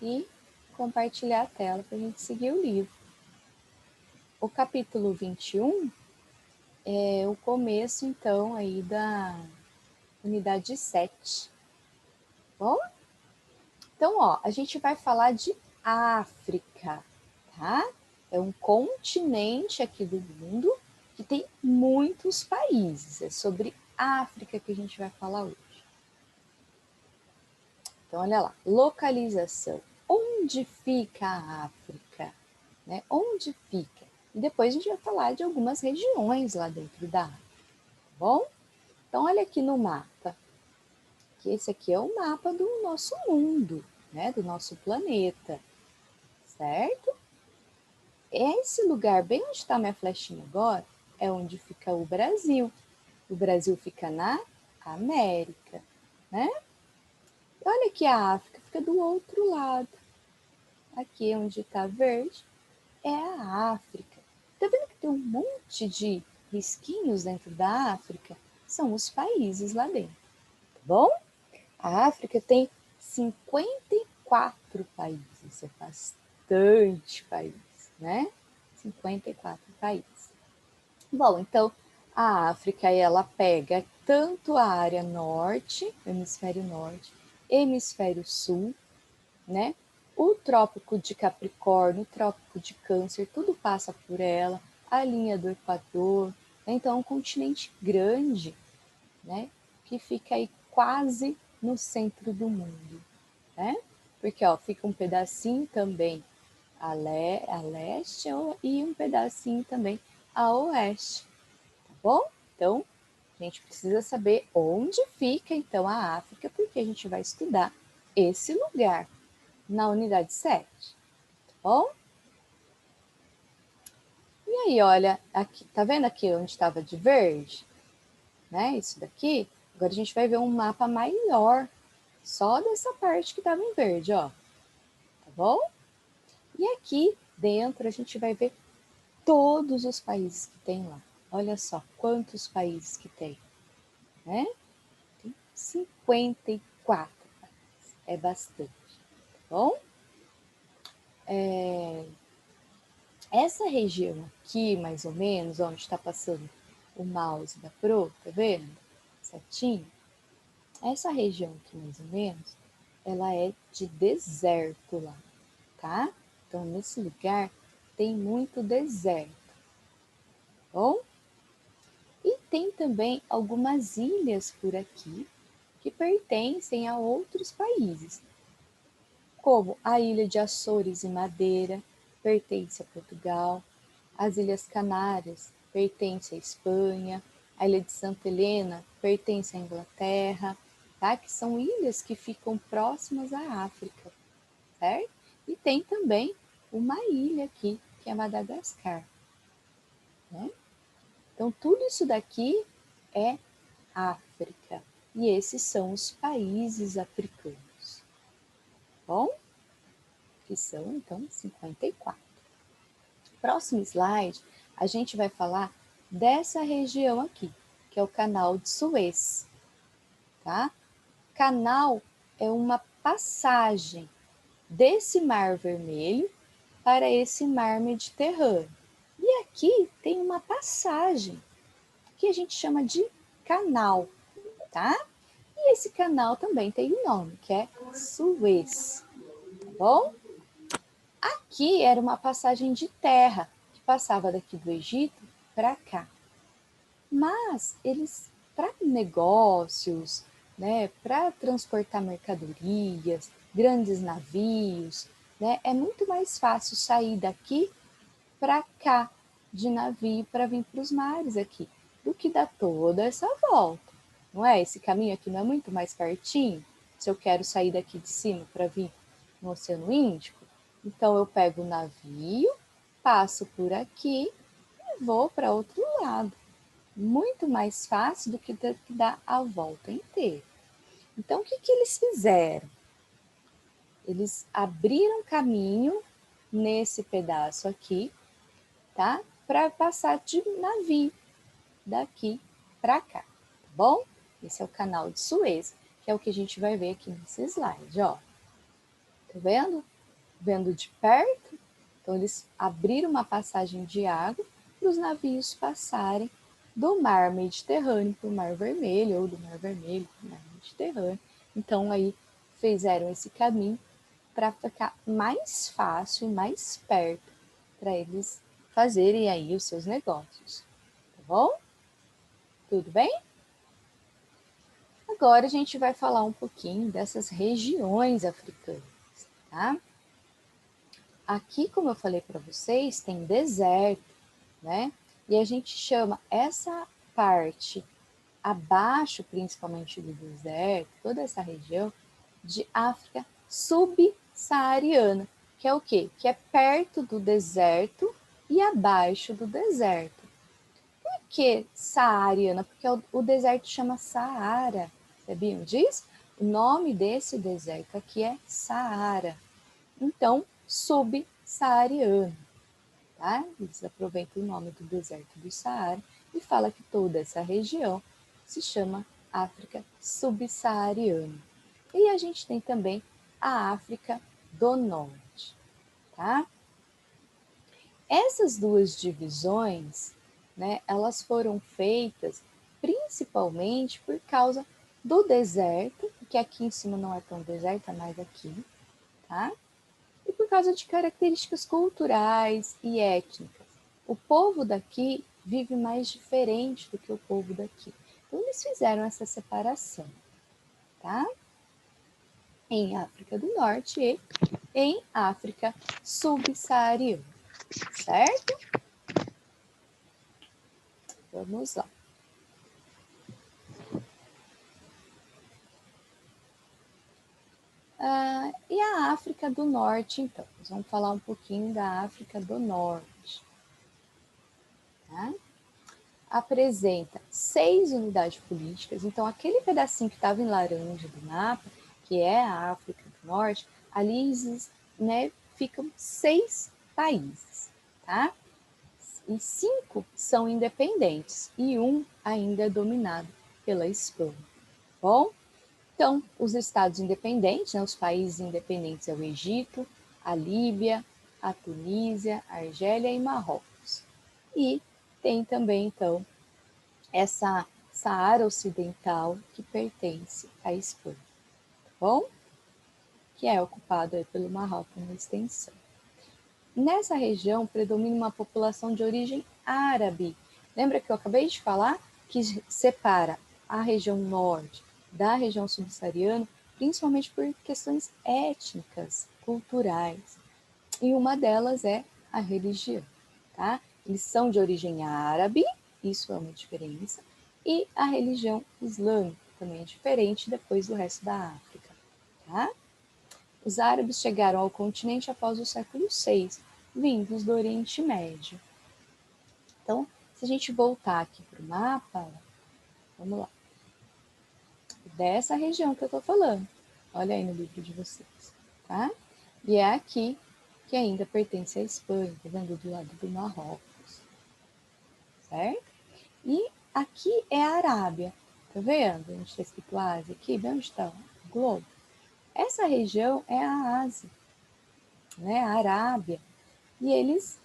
e compartilhar a tela para a gente seguir o livro. O capítulo 21 é o começo, então, aí da unidade 7. Bom? Então, ó, a gente vai falar de África, tá? É um continente aqui do mundo que tem muitos países. É sobre África que a gente vai falar hoje. Então, olha lá, localização. Onde fica a África? Né? Onde fica? E depois a gente vai falar de algumas regiões lá dentro da África, tá bom? Então, olha aqui no mapa, que esse aqui é o mapa do nosso mundo, né? Do nosso planeta, certo? Esse lugar, bem onde está minha flechinha agora, é onde fica o Brasil. O Brasil fica na América, né? Olha aqui a África, fica do outro lado. Aqui onde está verde é a África. Tá vendo que tem um monte de risquinhos dentro da África? São os países lá dentro, tá bom? A África tem 54 países, é bastante país, né? 54 países. Bom, então a África ela pega tanto a área norte, hemisfério sul, né? O trópico de Capricórnio, o trópico de Câncer, tudo passa por ela, a linha do Equador. Então é um continente grande, né? Que fica aí quase no centro do mundo, né? Porque ó, fica um pedacinho também a leste e um pedacinho também a oeste, tá bom? Então, a gente precisa saber onde fica então a África, porque a gente vai estudar esse lugar na unidade 7, tá bom? E aí, olha, aqui, tá vendo aqui onde estava de verde? Né? Isso daqui. Agora a gente vai ver um mapa maior, só dessa parte que estava em verde, ó. Tá bom? E aqui dentro a gente vai ver todos os países que tem lá. Olha só quantos países que tem, né? Tem 54 países, é bastante, tá bom? Essa região aqui, mais ou menos, onde está passando o mouse da Pro, tá vendo? Certinho? Essa região aqui, mais ou menos, ela é de deserto lá, tá? Então, nesse lugar tem muito deserto, bom? E tem também algumas ilhas por aqui que pertencem a outros países, como a ilha de Açores e Madeira, pertence a Portugal, as Ilhas Canárias pertence à Espanha, a Ilha de Santa Helena pertence à Inglaterra, tá? Que são ilhas que ficam próximas à África, certo? E tem também uma ilha aqui, que é Madagascar, né? Então, tudo isso daqui é África. E esses são os países africanos, bom? Que são, então, 54. Próximo slide, a gente vai falar dessa região aqui, que é o Canal de Suez, tá? Canal é uma passagem desse Mar Vermelho para esse Mar Mediterrâneo. E aqui tem uma passagem que a gente chama de canal, tá? E esse canal também tem um nome, que é Suez, tá bom? Aqui era uma passagem de terra que passava daqui do Egito para cá. Mas eles, para negócios, né, para transportar mercadorias, grandes navios, né, é muito mais fácil sair daqui para cá de navio para vir para os mares aqui, do que dar toda essa volta. Não é? Esse caminho aqui não é muito mais pertinho? Se eu quero sair daqui de cima para vir no Oceano Índico, então eu pego o navio, passo por aqui e vou para outro lado. Muito mais fácil do que ter que dar a volta inteira. Então, o que, que eles fizeram? Eles abriram caminho nesse pedaço aqui, tá? Para passar de navio daqui para cá, tá bom? Esse é o canal de Suez, que é o que a gente vai ver aqui nesse slide, ó. Tá vendo? vendo de perto, então eles abriram uma passagem de água para os navios passarem do mar Mediterrâneo para o Mar Vermelho, ou do Mar Vermelho para o Mar Mediterrâneo. Então aí fizeram esse caminho para ficar mais fácil e mais perto para eles fazerem aí os seus negócios, tá bom? Tudo bem? Agora a gente vai falar um pouquinho dessas regiões africanas, tá? Aqui, como eu falei para vocês, tem deserto, né? E a gente chama essa parte abaixo, principalmente do deserto, toda essa região, de África subsaariana, que é o quê? Que é perto do deserto e abaixo do deserto. Por que saariana? Porque o deserto chama Saara. Sabiam disso? O nome desse deserto aqui é Saara. Então, subsaariano. Tá? Eles aproveitam o nome do deserto do Saara e fala que toda essa região se chama África subsaariana. E a gente tem também a África do Norte, tá? Essas duas divisões, né, elas foram feitas principalmente por causa do deserto, porque aqui em cima não é tão deserto, é mais aqui, tá? E por causa de características culturais e étnicas. O povo daqui vive mais diferente do que o povo daqui. Então, eles fizeram essa separação, tá? Em África do Norte e em África subsaariana, certo? Vamos lá. E a África do Norte, então? Nós vamos falar um pouquinho da África do Norte. Tá? Apresenta 6 unidades políticas. Então, aquele pedacinho que estava em laranja do mapa, que é a África do Norte, ali né, ficam 6 países, tá? E 5 são independentes e um ainda é dominado pela Espanha. Bom, então, os estados independentes, né, os países independentes é o Egito, a Líbia, a Tunísia, a Argélia e Marrocos. E tem também, então, essa Saara Ocidental que pertence à Espanha, tá bom? Que é ocupado pelo Marrocos na extensão. Nessa região predomina uma população de origem árabe. Lembra que eu acabei de falar que separa a região norte da região subsaariana, principalmente por questões étnicas, culturais. E uma delas é a religião, tá? Eles são de origem árabe, isso é uma diferença, e a religião islâmica também é diferente depois do resto da África, tá? Os árabes chegaram ao continente após o século VI, vindos do Oriente Médio. Então, se a gente voltar aqui para o mapa, vamos lá. Dessa região que eu estou falando. Olha aí no livro de vocês, tá? E é aqui que ainda pertence à Espanha, tá vendo? Do lado do Marrocos, certo? E aqui é a Arábia, tá vendo? A gente está escrito Ásia aqui, bem onde está o globo. Essa região é a Ásia, né? A Arábia. E eles,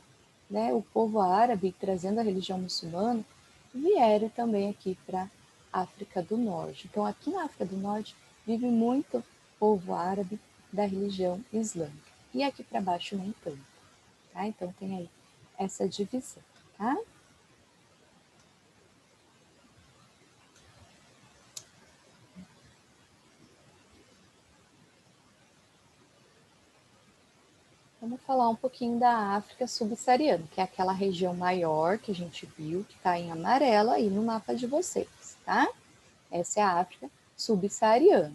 né, o povo árabe, trazendo a religião muçulmana, vieram também aqui para a África do Norte. Então, aqui na África do Norte, vive muito povo árabe da religião islâmica. E aqui para baixo, nem tanto. Tá? Então, tem aí essa divisão. Tá? Vamos falar um pouquinho da África subsaariana, que é aquela região maior que a gente viu, que está em amarelo aí no mapa de vocês, tá? Essa é a África subsaariana.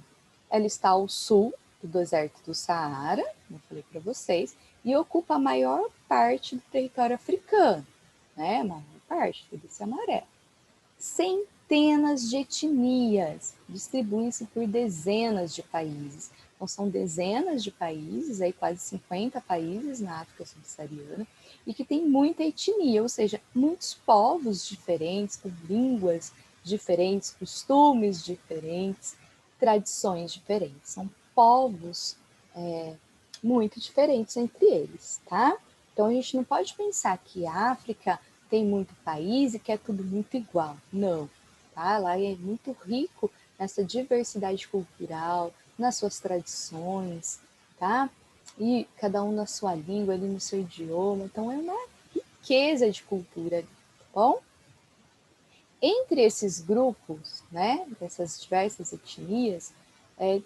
Ela está ao sul do deserto do Saara, como eu falei para vocês, e ocupa a maior parte do território africano, né? A maior parte, tudo esse amarelo. Centenas de etnias distribuem-se por dezenas de países. Então, são dezenas de países, aí quase 50 países na África subsaariana, e que tem muita etnia, ou seja, muitos povos diferentes, com línguas diferentes, costumes diferentes, tradições diferentes. São povos muito diferentes entre eles, tá? Então a gente não pode pensar que a África tem muito país e que é tudo muito igual. Não, tá? Lá é muito rico nessa diversidade cultural, nas suas tradições, tá? E cada um na sua língua, ali no seu idioma. Então é uma riqueza de cultura, tá bom? Entre esses grupos, né, dessas diversas etnias,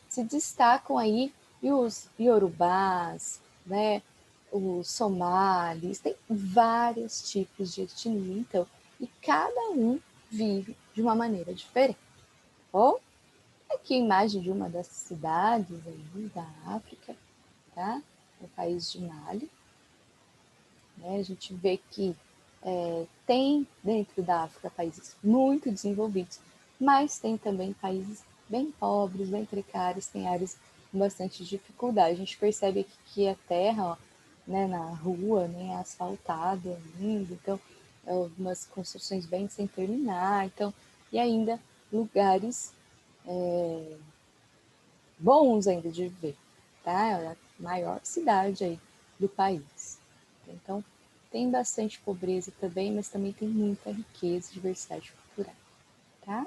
se destacam aí os iorubás, né, os somalis, tem vários tipos de etnia, então, e cada um vive de uma maneira diferente. Bom, aqui a imagem de uma das cidades aí da África, tá? No país de Mali, né? A gente vê que tem dentro da África países muito desenvolvidos, mas tem também países bem pobres, bem precários, tem áreas com bastante dificuldade. A gente percebe aqui que a terra, ó, né, na rua, nem é asfaltada ainda, então algumas construções bem sem terminar, então, e ainda lugares bons ainda de ver, tá? É a maior cidade aí do país. Então, tem bastante pobreza também, mas também tem muita riqueza e diversidade cultural, tá?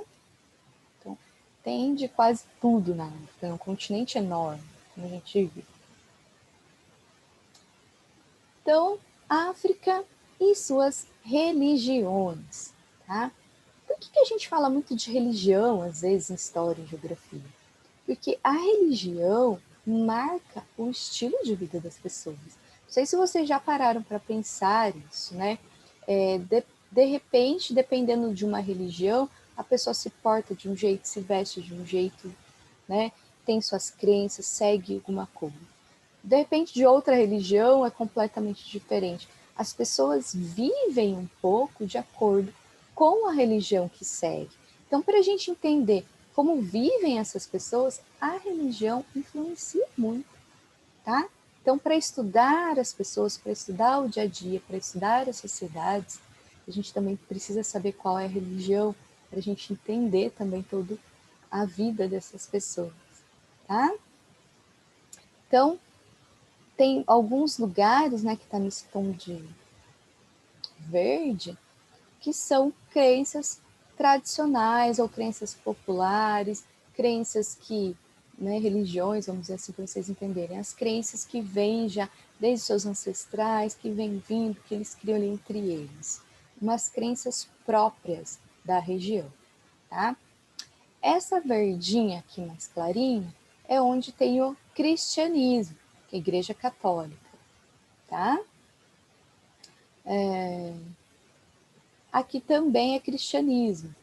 Então, tem de quase tudo na África, é um continente enorme, como a gente viu. Então, África e suas religiões, tá? Por que a gente fala muito de religião, às vezes, em história e geografia? Porque a religião marca o estilo de vida das pessoas. Não sei se vocês já pararam para pensar isso, né? De repente, dependendo de uma religião, a pessoa se porta de um jeito, se veste de um jeito, né? Tem suas crenças, segue alguma coisa. De repente, de outra religião é completamente diferente. As pessoas vivem um pouco de acordo com a religião que segue. Então, para a gente entender como vivem essas pessoas, a religião influencia muito, tá? Então, para estudar as pessoas, para estudar o dia a dia, para estudar as sociedades, a gente também precisa saber qual é a religião, para a gente entender também toda a vida dessas pessoas, tá? Então, tem alguns lugares, né, que está nesse tom de verde, que são crenças tradicionais ou crenças populares, crenças que, né, religiões, vamos dizer assim, para vocês entenderem, as crenças que vêm já desde seus ancestrais, que vêm vindo, que eles criam ali entre eles, umas crenças próprias da região, tá? Essa verdinha aqui mais clarinha é onde tem o cristianismo, que é a Igreja Católica, tá? Aqui também é cristianismo,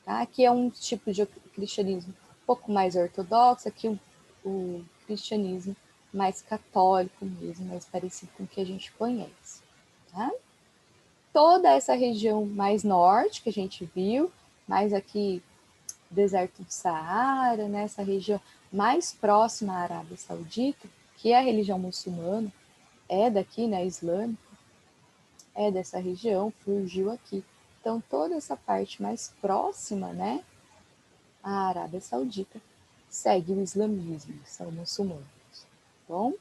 tá? Aqui é um tipo de cristianismo um pouco mais ortodoxo, aqui o cristianismo mais católico mesmo, mais parecido com o que a gente conhece, tá? Toda essa região mais norte que a gente viu, mais aqui deserto do Saara, né? Essa região mais próxima à Arábia Saudita, que é a religião muçulmana, é daqui, né, islâmica, é dessa região, surgiu aqui. Então, toda essa parte mais próxima, né, à Arábia Saudita, segue o islamismo, são muçulmanos. Bom,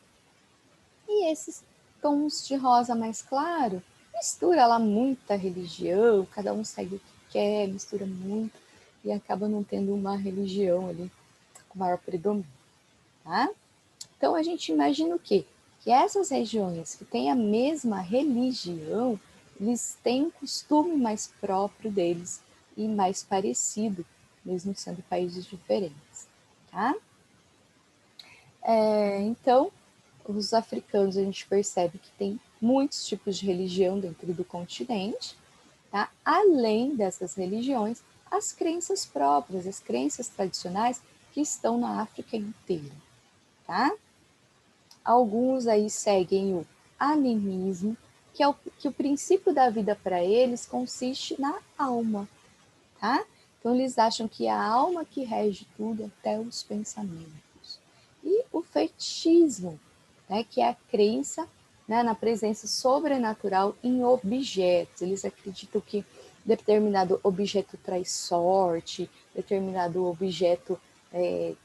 e esses tons de rosa mais claro, mistura lá muita religião, cada um segue o que quer, mistura muito, e acaba não tendo uma religião ali com maior predomínio, tá? Então, a gente imagina o quê? Que essas regiões que têm a mesma religião, eles têm um costume mais próprio deles e mais parecido, mesmo sendo países diferentes, tá? Então, os africanos, a gente percebe que tem muitos tipos de religião dentro do continente, tá? Além dessas religiões, as crenças próprias, as crenças tradicionais que estão na África inteira, tá? Alguns aí seguem o animismo, que o princípio da vida para eles consiste na alma, tá? Então eles acham que é a alma que rege tudo, até os pensamentos. E o fetichismo, né, que é a crença, né, na presença sobrenatural em objetos. Eles acreditam que determinado objeto traz sorte, determinado objeto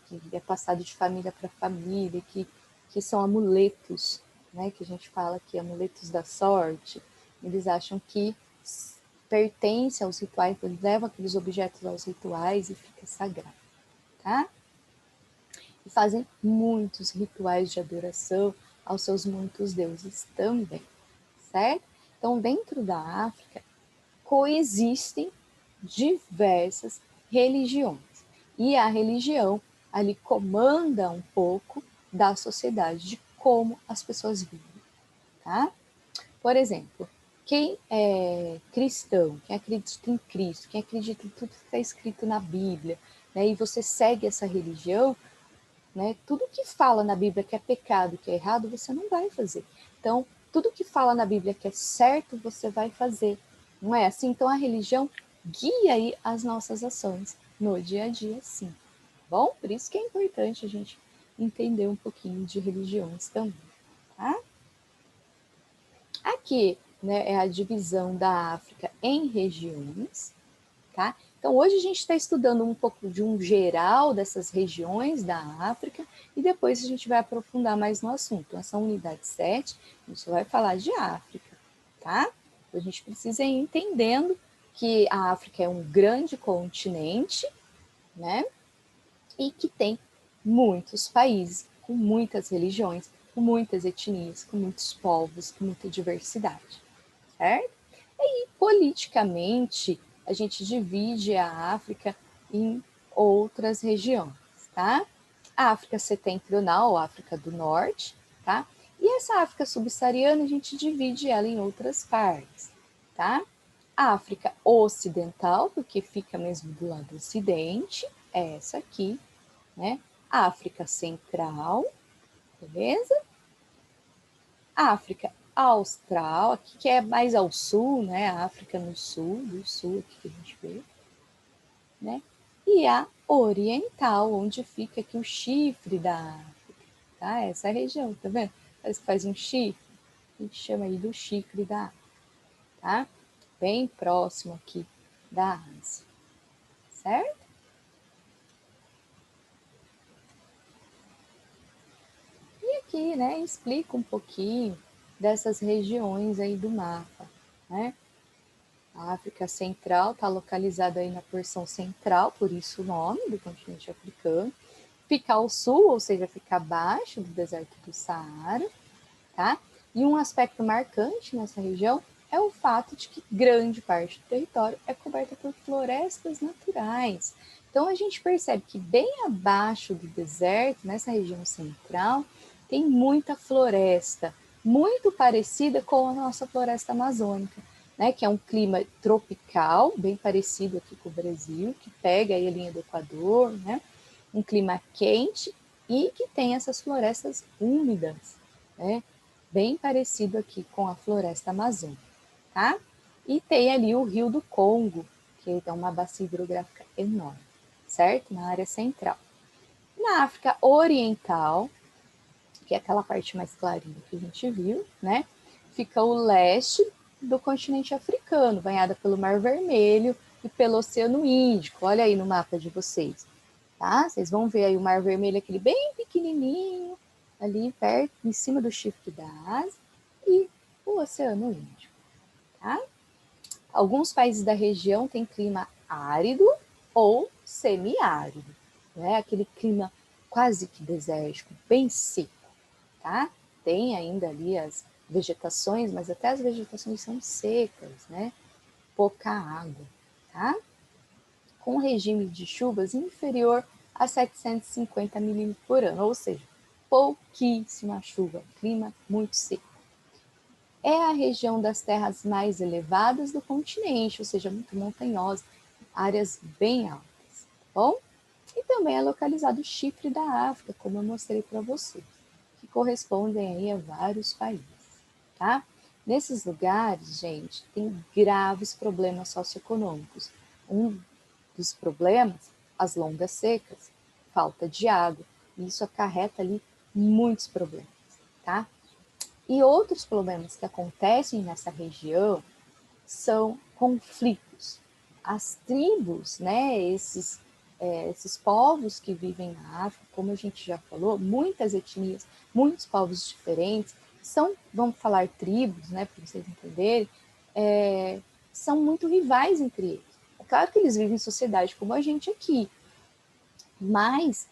que é passado de família para família, que que são amuletos, né, que a gente fala aqui, amuletos da sorte. Eles acham que pertence aos rituais, eles levam aqueles objetos aos rituais e fica sagrado, tá? E fazem muitos rituais de adoração aos seus muitos deuses também, certo? Então, dentro da África, coexistem diversas religiões. E a religião ali comanda um pouco da sociedade, de como as pessoas vivem, tá? Por exemplo, quem é cristão, quem acredita em Cristo, quem acredita em tudo que está escrito na Bíblia, né, e você segue essa religião, né, tudo que fala na Bíblia que é pecado, que é errado, você não vai fazer. Então, tudo que fala na Bíblia que é certo, você vai fazer. Não é assim? Então, a religião guia aí as nossas ações no dia a dia, sim. Bom, por isso que é importante a gente entender um pouquinho de religiões também, tá? Aqui, né, é a divisão da África em regiões, tá? Então, hoje a gente está estudando um pouco de um geral dessas regiões da África e depois a gente vai aprofundar mais no assunto. Essa unidade 7, a gente vai falar de África, tá? A gente precisa ir entendendo que a África é um grande continente, né? E que tem muitos países, com muitas religiões, com muitas etnias, com muitos povos, com muita diversidade, certo? E politicamente, a gente divide a África em outras regiões, tá? A África Setentrional, a África do Norte, tá? E essa África subsaariana, a gente divide ela em outras partes, tá? A África Ocidental, porque fica mesmo do lado ocidente, é essa aqui, né? A África Central, beleza? A África Austral, aqui que é mais ao sul, né? A África no sul, do sul aqui que a gente vê, né? E a Oriental, onde fica aqui o chifre da África, tá? Essa região, tá vendo? Parece que faz um chifre, a gente chama aí do chifre da África, tá? Bem próximo aqui da Ásia, certo? E aqui, né, explica um pouquinho dessas regiões aí do mapa, né? A África Central está localizada aí na porção central, por isso o nome do continente africano. Fica ao sul, ou seja, fica abaixo do deserto do Saara, tá? E um aspecto marcante nessa região é o fato de que grande parte do território é coberta por florestas naturais. Então a gente percebe que bem abaixo do deserto, nessa região central, tem muita floresta, muito parecida com a nossa floresta amazônica, né, que é um clima tropical, bem parecido aqui com o Brasil, que pega aí a linha do Equador, né, um clima quente e que tem essas florestas úmidas, né, bem parecido aqui com a floresta amazônica, tá? E tem ali o Rio do Congo, que é uma bacia hidrográfica enorme, certo? Na área central. Na África Oriental, que é aquela parte mais clarinha que a gente viu, né? Fica o leste do continente africano, banhada pelo Mar Vermelho e pelo Oceano Índico. Olha aí no mapa de vocês, tá? Vocês vão ver aí o Mar Vermelho, aquele bem pequenininho, ali perto, em cima do chifre da Ásia, e o Oceano Índico, tá? Alguns países da região têm clima árido ou semiárido, né? Aquele clima quase que desértico, bem seco, tá? Tem ainda ali as vegetações, mas até as vegetações são secas, né? Pouca água, tá? Com regime de chuvas inferior a 750 milímetros por ano, ou seja, pouquíssima chuva, clima muito seco. É a região das terras mais elevadas do continente, ou seja, muito montanhosa, áreas bem altas, tá bom? E também é localizado o chifre da África, como eu mostrei para vocês, que correspondem aí a vários países, tá? Nesses lugares, gente, tem graves problemas socioeconômicos. Um dos problemas, as longas secas, falta de água, e isso acarreta ali muitos problemas, tá? E outros problemas que acontecem nessa região são conflitos. As tribos, né, esses esses povos que vivem na África, como a gente já falou, muitas etnias, muitos povos diferentes, vamos falar tribos, né, para vocês entenderem, são muito rivais entre eles. É claro que eles vivem em sociedade como a gente aqui, mas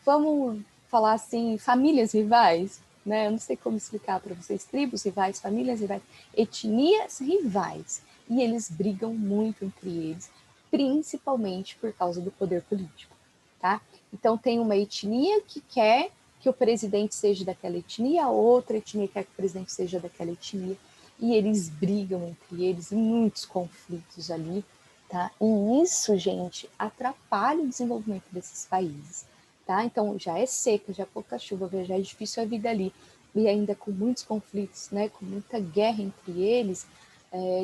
vamos falar assim, famílias rivais, né? Eu não sei como explicar para vocês, tribos rivais, famílias rivais, etnias rivais, e eles brigam muito entre eles, principalmente por causa do poder político, tá? Então tem uma etnia que quer que o presidente seja daquela etnia, a outra etnia quer que o presidente seja daquela etnia, e eles brigam entre eles em muitos conflitos ali, tá? E isso, gente, atrapalha o desenvolvimento desses países, tá? Então já é seca, já é pouca chuva, já é difícil a vida ali, e ainda com muitos conflitos, né, com muita guerra entre eles,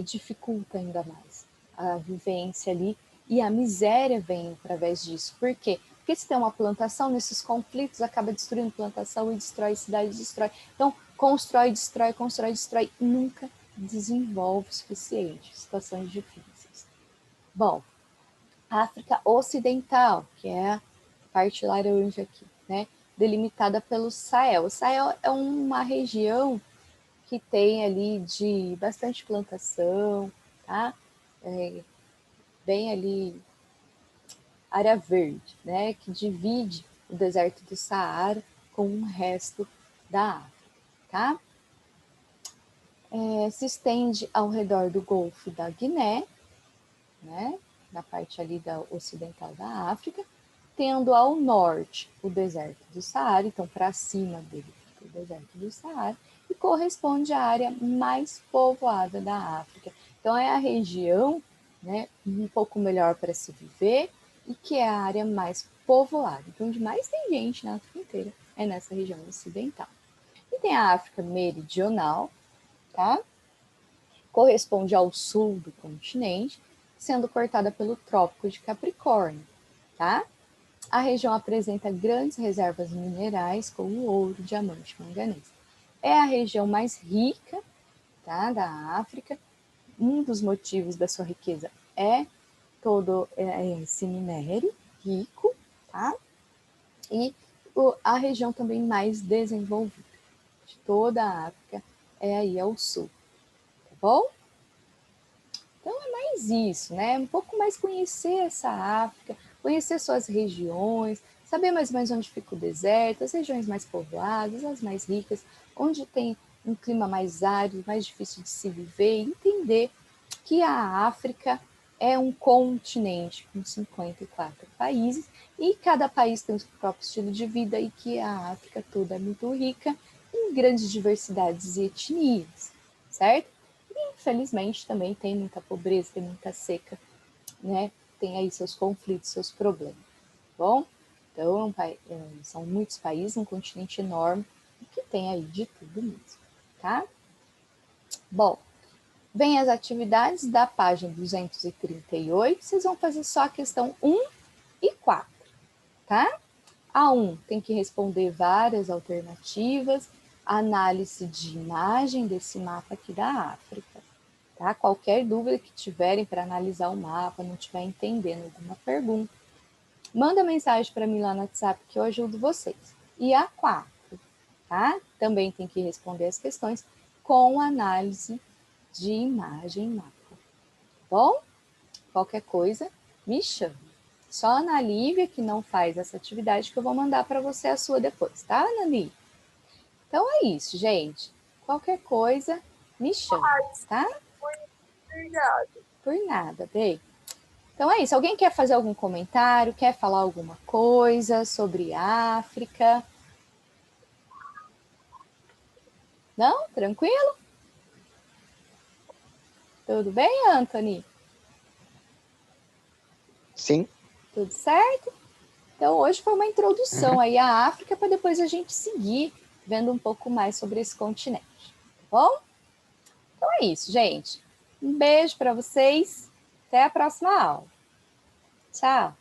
dificulta ainda mais a vivência ali, e a miséria vem através disso. Por quê? Porque se tem uma plantação, nesses conflitos acaba destruindo plantação e destrói cidade, destrói. Então, constrói, destrói, nunca desenvolve o suficiente, situações difíceis. Bom, África Ocidental, que é a parte laranja aqui, né, delimitada pelo Sahel. O Sahel é uma região que tem ali de bastante plantação, tá? Bem ali área verde, né, que divide o deserto do Saara com o resto da África, tá? Se estende ao redor do Golfo da Guiné, né, na parte ali ocidental da África, tendo ao norte o deserto do Saara, então para cima dele fica o deserto do Saara, e corresponde à área mais povoada da África. Então é a região, né, um pouco melhor para se viver e que é a área mais povoada. Então, onde mais tem gente na África inteira é nessa região ocidental. E tem a África meridional, tá? Corresponde ao sul do continente, sendo cortada pelo Trópico de Capricórnio, tá? A região apresenta grandes reservas minerais como ouro, diamante e manganês. É a região mais rica, tá, da África. Um dos motivos da sua riqueza é todo esse minério rico, tá? E a região também mais desenvolvida de toda a África é aí ao sul, tá bom? Então é mais isso, né? Um pouco mais conhecer essa África, conhecer suas regiões, saber mais ou menos onde fica o deserto, as regiões mais povoadas, as mais ricas, onde tem um clima mais árido, mais difícil de se viver, e entender que a África é um continente com 54 países e cada país tem o seu próprio estilo de vida e que a África toda é muito rica em grandes diversidades e etnias, certo? Infelizmente também tem muita pobreza, tem muita seca, né? Tem aí seus conflitos, seus problemas, tá bom? Então, são muitos países, um continente enorme, que tem aí de tudo mesmo, tá? Bom, vem as atividades da página 238, vocês vão fazer só a questão 1 e 4, tá? A 1 tem que responder várias alternativas, análise de imagem desse mapa aqui da África. Tá? Qualquer dúvida que tiverem para analisar o mapa, não estiver entendendo alguma pergunta, manda mensagem para mim lá no WhatsApp que eu ajudo vocês. E a 4, tá? Também tem que responder as questões com análise de imagem e mapa. Bom? Qualquer coisa, me chama. Só a Ana Lívia que não faz essa atividade que eu vou mandar para você a sua depois, tá, Ana Lívia? Então é isso, gente. Qualquer coisa, me chama, tá? Obrigada. Por nada, bem. Então é isso. Alguém quer fazer algum comentário? Quer falar alguma coisa sobre África? Não? Tranquilo? Tudo bem, Anthony? Sim. Tudo certo? Então hoje foi uma introdução aí à África para depois a gente seguir vendo um pouco mais sobre esse continente. Tá bom? Então é isso, gente. Um beijo para vocês. Até a próxima aula. Tchau!